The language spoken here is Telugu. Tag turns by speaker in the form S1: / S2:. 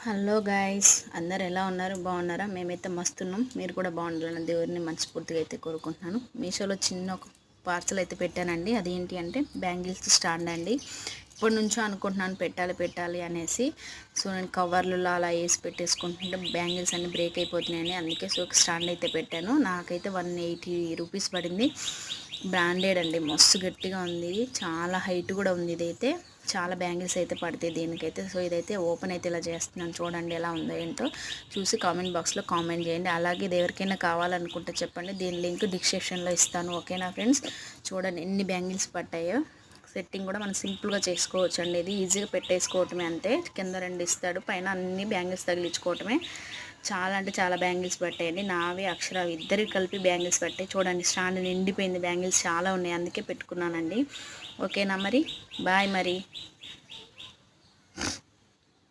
S1: హలో గాయ్స్, అందరు ఎలా ఉన్నారు? బాగున్నారా? మేమైతే మస్తున్నాం. మీరు కూడా బాగుండాలని దేవుడిని మనస్ఫూర్తిగా అయితే కోరుకుంటున్నాను. మీషోలో చిన్న ఒక పార్సల్ అయితే పెట్టానండి. అదేంటి అంటే బ్యాంగిల్స్ స్టాండ్ అండి. ఇప్పటి నుంచో అనుకుంటున్నాను పెట్టాలి అనేసి. సో నేను కవర్లలో అలా వేసి పెట్టేసుకుంటుంటే బ్యాంగిల్స్ అన్నీ బ్రేక్ అయిపోతున్నాయని, అందుకే సో ఒక స్టాండ్ అయితే పెట్టాను. నాకైతే 180 రూపీస్ పడింది. బ్రాండెడ్ అండి, మస్తు గట్టిగా ఉంది, చాలా హైట్ కూడా ఉంది. ఇదైతే చాలా బ్యాంగిల్స్ అయితే పడతాయి దీనికైతే. సో ఇదైతే ఓపెన్ అయితే ఇలా చేస్తున్నాను, చూడండి ఎలా ఉందో ఏంటో. చూసి కామెంట్ బాక్స్లో కామెంట్ చేయండి. అలాగే ఇది ఎవరికైనా కావాలనుకుంటే చెప్పండి, దీని లింక్ డిస్క్రిప్షన్లో ఇస్తాను. ఓకేనా ఫ్రెండ్స్? చూడండి ఎన్ని బ్యాంగిల్స్ పట్టాయో. సెట్టింగ్ కూడా మనం సింపుల్గా చేసుకోవచ్చు అండి. ఇది ఈజీగా పెట్టేసుకోవటమే, అంతే. కింద 2 ఇస్తాడు, పైన అన్ని బ్యాంగిల్స్ తగిలించుకోవటమే. చాలా అంటే చాలా బ్యాంగిల్స్ పట్టాయండి. నావి అక్షర ఇద్దరికి కలిపి బ్యాంగిల్స్ పట్టాయి. చూడండి స్టాండ్ నిండిపోయింది, బ్యాంగిల్స్ చాలా ఉన్నాయి, అందుకే పెట్టుకున్నానండి. ఓకేనా మరి? బాయ్ మరి.